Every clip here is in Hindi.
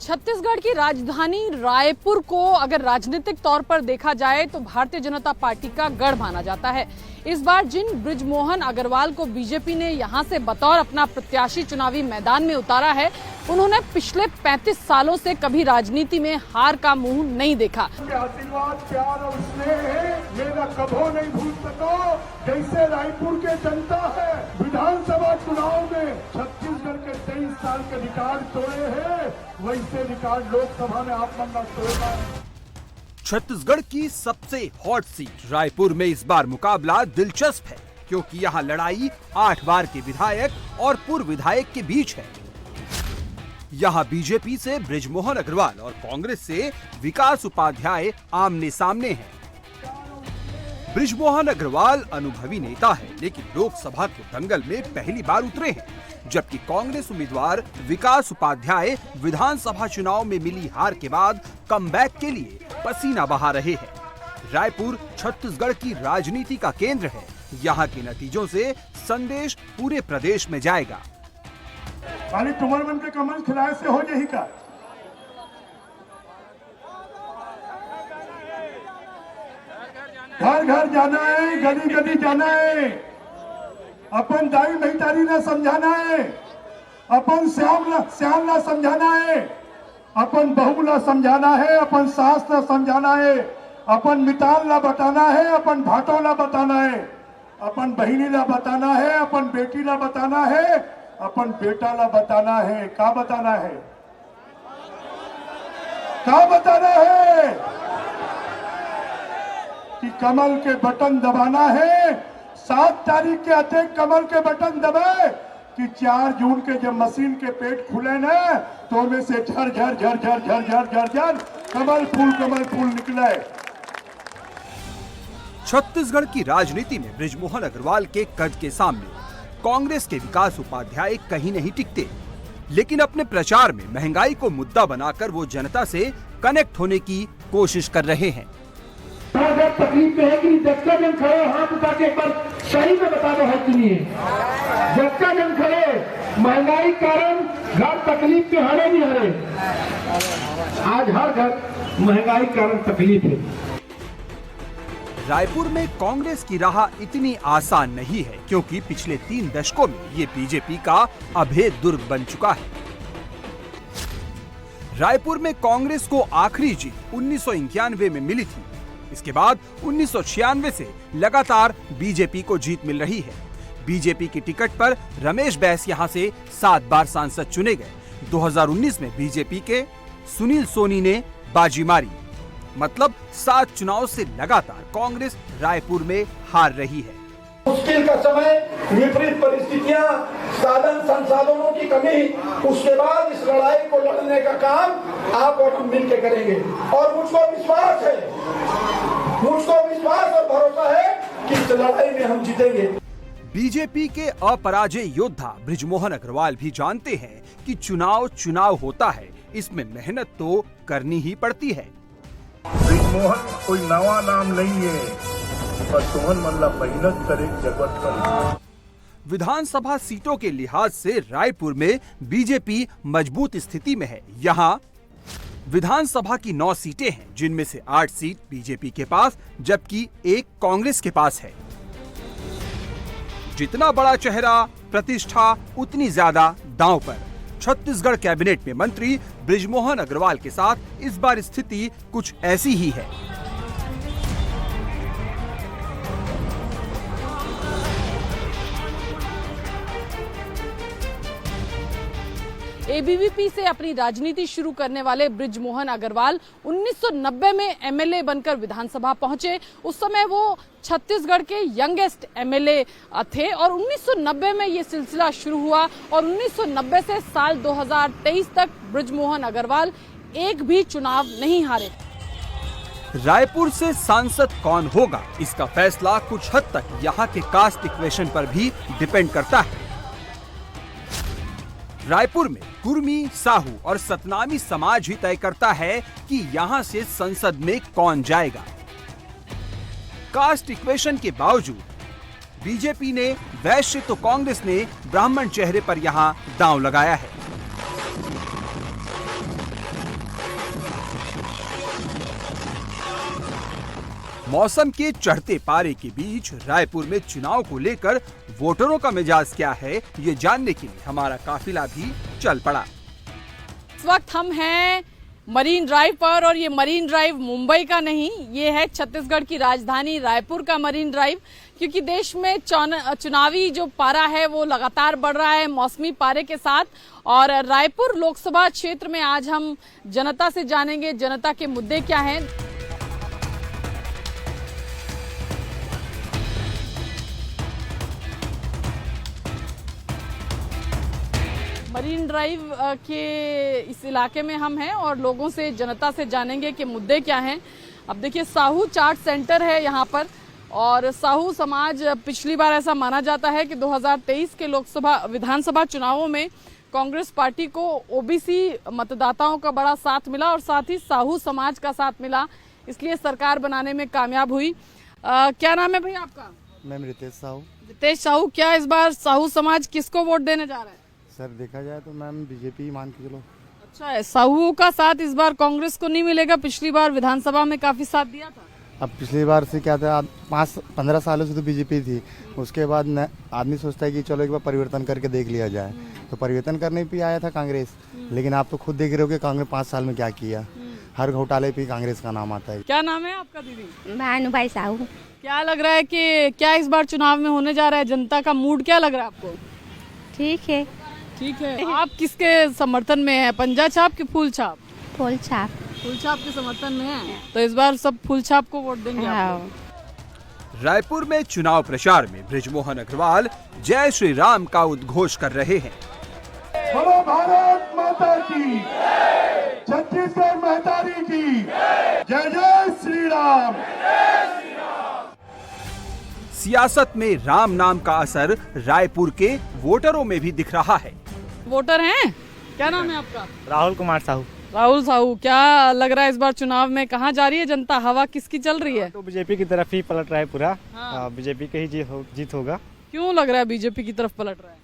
छत्तीसगढ़ की राजधानी रायपुर को अगर राजनीतिक तौर पर देखा जाए तो भारतीय जनता पार्टी का गढ़ माना जाता है। इस बार जिन बृजमोहन अग्रवाल को बीजेपी ने यहां से बतौर अपना प्रत्याशी चुनावी मैदान में उतारा है, उन्होंने पिछले 35 सालों से कभी राजनीति में हार का मुंह नहीं देखा। आशीर्वाद, प्यार और स्नेह है, मेरा कभो नहीं भूल सको। जैसे रायपुर के जनता है विधानसभा चुनाव में छत्तीसगढ़ के 23 साल के रिकॉर्ड तोड़े हैं, वैसे रिकॉर्ड लोकसभा में आप मन तोड़ना। छत्तीसगढ़ की सबसे हॉट सीट रायपुर में इस बार मुकाबला दिलचस्प है, क्योंकि यहाँ लड़ाई 8 बार के विधायक और पूर्व विधायक के बीच है। यहाँ बीजेपी से बृजमोहन अग्रवाल और कांग्रेस से विकास उपाध्याय आमने सामने हैं। बृजमोहन अग्रवाल अनुभवी नेता है, लेकिन लोकसभा के दंगल में पहली बार उतरे हैं, जबकि कांग्रेस उम्मीदवार विकास उपाध्याय विधानसभा चुनाव में मिली हार के बाद कमबैक के लिए पसीना बहा रहे हैं। रायपुर छत्तीसगढ़ की राजनीति का केंद्र है। यहाँ के नतीजों से संदेश पूरे प्रदेश में जाएगा। खाली तुमर मन के कमल खिलाए से हो यही का। घर घर जाना है, गली गली जाना है, अपन दाई महितारी ना समझाना है, अपन श्याम ना समझाना है, अपन बहू ला समझाना है, अपन सास ला समझाना है, अपन मिताल ला बताना है, अपन भाटो ला बताना है, अपन बहिनी ला बताना है, अपन बेटी ला बताना है, अपन बेटा ला बताना है। क्या बताना है? क्या बताना है? कि कमल के बटन दबाना है। 7 तारीख के आते कमल के बटन दबाए कि 4 जून के जब मशीन के पेट खुले ना, तो में से झर झर झर झर झर झर झर झर कमल फूल निकले। छत्तीसगढ़ की राजनीति में बृजमोहन अग्रवाल के कद के सामने कांग्रेस के विकास उपाध्याय कहीं नहीं टिकते, लेकिन अपने प्रचार में महंगाई को मुद्दा बनाकर वो जनता से कनेक्ट होने की कोशिश कर रहे हैं। तकलीफ में है कि जगका जन खड़े हाथ उठा के एक बार सही में बता दो है कि नहीं है। जगका जन खड़े महंगाई कारण घर तकलीफ में हरे नहीं हरे। आज हर घर महंगाई कारण तकलीफ है। रायपुर में कांग्रेस की राह इतनी आसान नहीं है, क्योंकि पिछले 3 दशकों में ये बीजेपी का अभेद दुर्ग बन चुका है। रायपुर में कांग्रेस को आखिरी जीत 1991 में मिली थी। इसके बाद 1996 से लगातार बीजेपी को जीत मिल रही है। बीजेपी की टिकट पर रमेश बैस यहां से 7 बार सांसद चुने गए। 2019 में बीजेपी के सुनील सोनी ने बाजी मारी। मतलब 7 चुनाव से लगातार कांग्रेस रायपुर में हार रही है। मुश्किल का समय, विपरीत परिस्थितियां, साधन संसाधनों की कमी, उसके बाद इस लड़ाई को लड़ने का काम आप और हम मिलकर करेंगे। और मुझको विश्वास और भरोसा है कि इस लड़ाई में हम जीतेंगे। बीजेपी के अपराजय योद्धा बृजमोहन अग्रवाल भी जानते हैं कि चुनाव होता है, इसमें मेहनत तो करनी ही पड़ती है। बृजमोहन कोई नवा नाम नहीं है, पर तुमन मतलब मेहनत करे जगत करे। विधानसभा सीटों के लिहाज से रायपुर में बीजेपी मजबूत स्थिति में है। यहाँ विधानसभा की 9 सीटें हैं, जिनमें से 8 सीट बीजेपी के पास, जबकि 1 कांग्रेस के पास है। जितना बड़ा चेहरा, प्रतिष्ठा, उतनी ज्यादा दांव पर। छत्तीसगढ़ कैबिनेट में मंत्री बृजमोहन अग्रवाल के साथ इस बार स्थिति कुछ ऐसी ही है। एबीवीपी से अपनी राजनीति शुरू करने वाले बृजमोहन अग्रवाल 1990 में एमएलए बनकर विधानसभा पहुंचे। उस समय वो छत्तीसगढ़ के यंगेस्ट एमएलए थे और 1990 में ये सिलसिला शुरू हुआ और 1990 से साल 2023 तक बृजमोहन अग्रवाल एक भी चुनाव नहीं हारे। रायपुर से सांसद कौन होगा, इसका फैसला कुछ हद तक यहाँ के कास्ट इक्वेशन पर भी डिपेंड करता है। रायपुर में कुर्मी, साहू और सतनामी समाज ही तय करता है कि यहाँ से संसद में कौन जाएगा। कास्ट इक्वेशन के बावजूद बीजेपी ने वैश्य तो कांग्रेस ने ब्राह्मण चेहरे पर यहाँ दांव लगाया है। मौसम के चढ़ते पारे के बीच रायपुर में चुनाव को लेकर वोटरों का मिजाज क्या है, ये जानने के लिए हमारा काफिला भी चल पड़ा। इस वक्त हम हैं मरीन ड्राइव पर और ये मरीन ड्राइव मुंबई का नहीं, ये है छत्तीसगढ़ की राजधानी रायपुर का मरीन ड्राइव, क्योंकि देश में चुनावी जो पारा है वो लगातार बढ़ रहा है मौसमी पारे के साथ। और रायपुर लोकसभा क्षेत्र में आज हम जनता से जानेंगे जनता के मुद्दे क्या हैं। मरीन ड्राइव के इस इलाके में हम हैं और लोगों से जनता से जानेंगे कि मुद्दे क्या हैं। अब देखिए साहू चाट सेंटर है यहाँ पर और साहू समाज, पिछली बार ऐसा माना जाता है कि 2023 के विधानसभा चुनावों में कांग्रेस पार्टी को ओबीसी मतदाताओं का बड़ा साथ मिला और साथ ही साहू समाज का साथ मिला, इसलिए सरकार बनाने में कामयाब हुई। क्या नाम है भाई आपका? मैम रितेश साहू। रितेश साहू, क्या इस बार साहू समाज किसको वोट देने जा रहा है? सर देखा जाए तो मैम बीजेपी मान के चलो। अच्छा है, साहू का साथ इस बार कांग्रेस को नहीं मिलेगा, पिछली बार विधानसभा में काफी साथ दिया था। अब पिछली बार से क्या था, 5-15 सालों से तो बीजेपी थी, उसके बाद आदमी सोचता है कि चलो एक बार परिवर्तन करके देख लिया जाए, तो परिवर्तन करने पे आया था कांग्रेस। लेकिन आप तो खुद देख रहे हो कि कांग्रेस 5 साल में क्या किया, हर घोटाले पे कांग्रेस का नाम आता है। क्या नाम है आपका दीदी? मैं अनुभवी साहू। क्या लग रहा है कि क्या इस बार चुनाव में होने जा रहा है, जनता का मूड क्या लग रहा है आपको? ठीक है। ठीक है, आप किसके समर्थन में है, पंजा छाप की फूल छाप? फूल छाप। फूल छाप के समर्थन में है, तो इस बार सब फूल छाप को वोट देंगे आप? रायपुर में चुनाव प्रचार में बृजमोहन अग्रवाल जय श्री राम का उद्घोष कर रहे हैं। बोलो भारत माता की, छत्तीसगढ़ महतारी की, जय जय श्री राम। सियासत में राम नाम का असर रायपुर के वोटरों में भी दिख रहा है। वोटर हैं? क्या नाम है आपका? राहुल कुमार साहू। राहुल साहू, क्या लग रहा है इस बार चुनाव में कहाँ जा रही है जनता, हवा किसकी चल रही है? तो बीजेपी की तरफ ही पलट रहा है पूरा। हाँ। बीजेपी के ही जीत होगा। क्यों लग रहा है बीजेपी की तरफ पलट रहा है?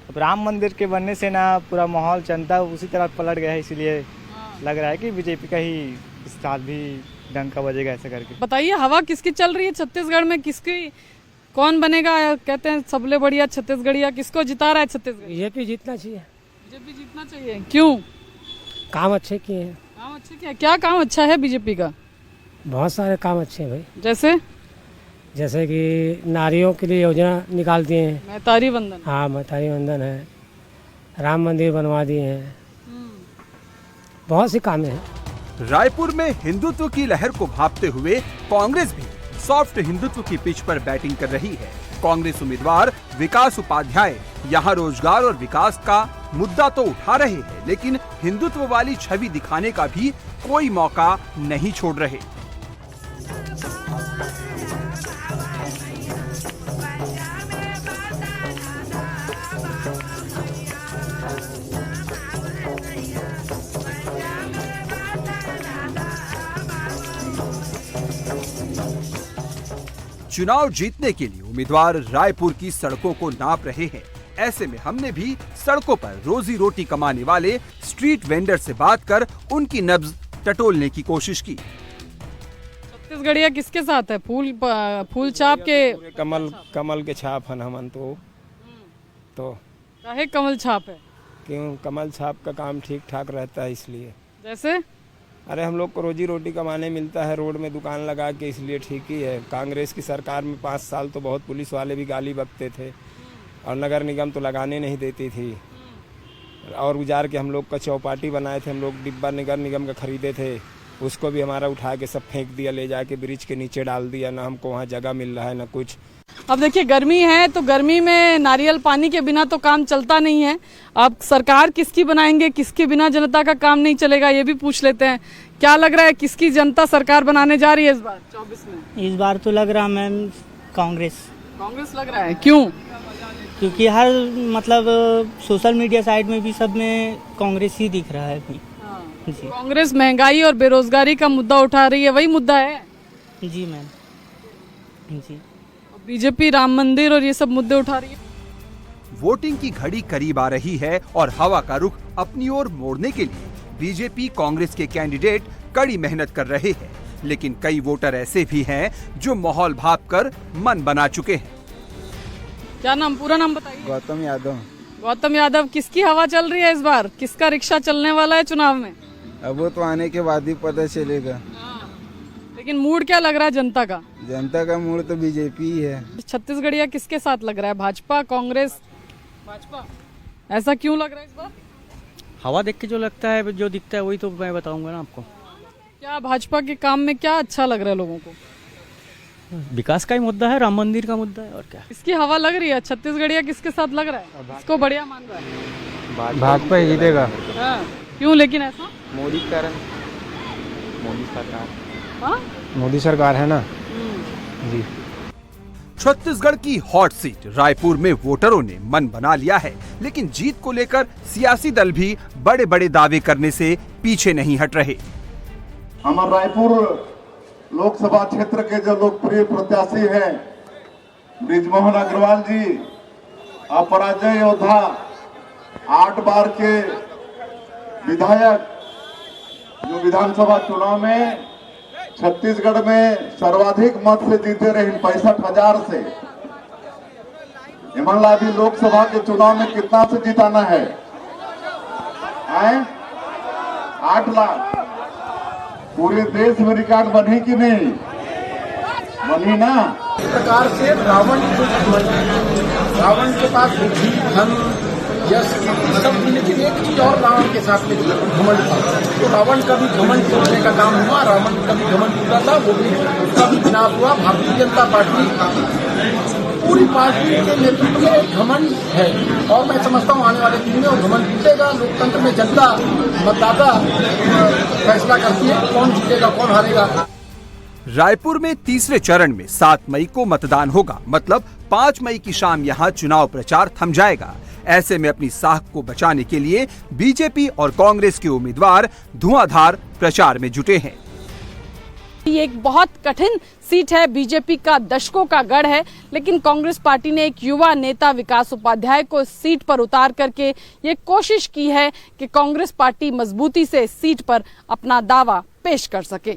अब राम मंदिर के बनने से ना पूरा माहौल जनता उसी तरफ पलट गया है, इसलिए लग रहा है कि बीजेपी का ही इस साल भी डंका बजेगा ऐसा करके। बताइए हवा किसकी चल रही है छत्तीसगढ़ में, किसकी, कौन बनेगा? कहते हैं सबले बढ़िया छत्तीसगढ़िया, किसको जिता रहा है छत्तीसगढ़? बीजेपी जीतना चाहिए। बीजेपी जीतना चाहिए, क्यों? काम अच्छे किए हैं। काम अच्छे क्या काम अच्छा है बीजेपी का? बहुत सारे काम अच्छे हैं भाई, जैसे कि नारियों के लिए योजना निकाल दिए हैं। महतारी वंदन। हाँ, महतारी वंदन है, राम मंदिर बनवा दिए हैं, बहुत सी कामें हैं। रायपुर में हिंदुत्व की लहर को भांपते हुए कांग्रेस भी सॉफ्ट हिंदुत्व की पिच पर बैटिंग कर रही है। कांग्रेस उम्मीदवार विकास उपाध्याय यहाँ रोजगार और विकास का मुद्दा तो उठा रहे हैं, लेकिन हिंदुत्व वाली छवि दिखाने का भी कोई मौका नहीं छोड़ रहे। चुनाव जीतने के लिए उम्मीदवार रायपुर की सड़कों को नाप रहे हैं। ऐसे में हमने भी सड़कों पर रोजी रोटी कमाने वाले स्ट्रीट वेंडर से बात कर उनकी नब्ज टटोलने की कोशिश की। छत्तीसगढ़िया किसके साथ है? फूल छाप के? कमल के छाप है हमन तो काहे कमल छाप है? क्यों? कमल छाप का काम ठीक ठाक रहता है इसलिए। जैसे? अरे हम लोग को रोजी रोटी कमाने मिलता है रोड में दुकान लगा के, इसलिए ठीक ही है। कांग्रेस की सरकार में 5 साल तो बहुत पुलिस वाले भी गाली बकते थे और नगर निगम तो लगाने नहीं देती थी, और उजाड़ के हम लोग का चौपाटी बनाए थे, हम लोग डिब्बा नगर निगम का खरीदे थे, उसको भी हमारा उठा के सब फेंक दिया, ले जाके ब्रिज के नीचे डाल दिया। ना हमको वहाँ जगह मिल रहा है ना कुछ। अब देखिए गर्मी है तो गर्मी में नारियल पानी के बिना तो काम चलता नहीं है। अब सरकार किसकी बनाएंगे, किसके बिना जनता का काम नहीं चलेगा, ये भी पूछ लेते हैं। क्या लग रहा है किसकी जनता सरकार बनाने जा रही है इस बार 24 में? इस बार तो लग रहा है मैम कांग्रेस लग रहा है। क्यों? क्योंकि हर सोशल मीडिया साइट में भी सब में कांग्रेस ही दिख रहा है अभी। जी। कांग्रेस महंगाई और बेरोजगारी का मुद्दा उठा रही है, वही मुद्दा है। जी मैम। जी। बीजेपी राम मंदिर और ये सब मुद्दे उठा रही है। वोटिंग की घड़ी करीब आ रही है और हवा का रुख अपनी ओर मोड़ने के लिए बीजेपी कांग्रेस के कैंडिडेट कड़ी मेहनत कर रहे हैं। लेकिन कई वोटर ऐसे भी हैं जो माहौल भांपकर मन बना चुके हैं। क्या नाम, पूरा नाम बताइए। गौतम यादव। गौतम यादव, किसकी हवा चल रही है इस बार? किसका रिक्शा चलने वाला है चुनाव में? अब वो तो आने के बाद ही पता चलेगा। लेकिन मूड क्या लग रहा है जनता का? जनता का मूड तो बीजेपी ही है। छत्तीसगढ़िया किसके साथ लग रहा है? भाजपा, कांग्रेस? भाजपा। ऐसा क्यों लग रहा है इस बार? हवा देख के जो लगता है, जो दिखता है वही तो मैं बताऊंगा ना आपको। क्या भाजपा के काम में क्या अच्छा लग रहा है लोगों को? विकास का ही मुद्दा है, राम मंदिर का मुद्दा है, और क्या। इसकी हवा लग रही है। छत्तीसगढ़िया किसके साथ लग रहा है? इसको बढ़िया मान रहा है? भाजपा ही जीतेगा। क्यों लेकिन ऐसा? मोदी के कारण, मोदी सरकार। हाँ? मोदी सरकार है ना जी। छत्तीसगढ़ की हॉट सीट रायपुर में वोटरों ने मन बना लिया है, लेकिन जीत को लेकर सियासी दल भी बड़े बड़े दावे करने से पीछे नहीं हट रहे। हमारे रायपुर लोकसभा क्षेत्र के जो लोकप्रिय प्रत्याशी हैं ब्रिजमोहन अग्रवाल जी, अपराजय योद्धा, 8 बार के विधायक, जो विधानसभा चुनाव में छत्तीसगढ़ में सर्वाधिक मत से जीते रहे 65,000 से। इमनला भी लोकसभा के चुनाव में कितना से जिताना है? 8 लाख। पूरे देश में रिकॉर्ड बनी कि नहीं बनी ना? इस प्रकार से रावण के पास बुद्धि, धन, यश, कीर्ति सब थी, लेकिन एक चीज और रावण के साथ में घमंड था। तो रावण का भी घमंड तोड़ने का काम हुआ। रावण का भी घमंड टूटा था, वो भी उसका भी विनाश हुआ। भारतीय जनता पार्टी पूरी पार्टी के नेतृत्व में घमंड है, और मैं समझता हूँ आने वाले दिन में वो घमंड टूटेगा। लोकतंत्र में जनता, मतदाता फैसला करती है कौन जीतेगा कौन हारेगा। रायपुर में तीसरे चरण में 7 मई को मतदान होगा, मतलब 5 मई की शाम यहां चुनाव प्रचार थम जाएगा। ऐसे में अपनी साख को बचाने के लिए बीजेपी और कांग्रेस के उम्मीदवार धुआंधार प्रचार में जुटे हैं। ये एक बहुत कठिन सीट है, बीजेपी का दशकों का गढ़ है, लेकिन कांग्रेस पार्टी ने एक युवा नेता विकास उपाध्याय को सीट पर उतार करके ये कोशिश की है कि कांग्रेस पार्टी मजबूती से सीट पर अपना दावा पेश कर सके।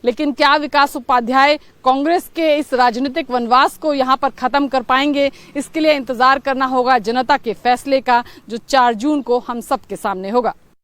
लेकिन क्या विकास उपाध्याय कांग्रेस के इस राजनीतिक वनवास को यहां पर खत्म कर पाएंगे? इसके लिए इंतजार करना होगा जनता के फैसले का, जो 4 जून को हम सबके सामने होगा।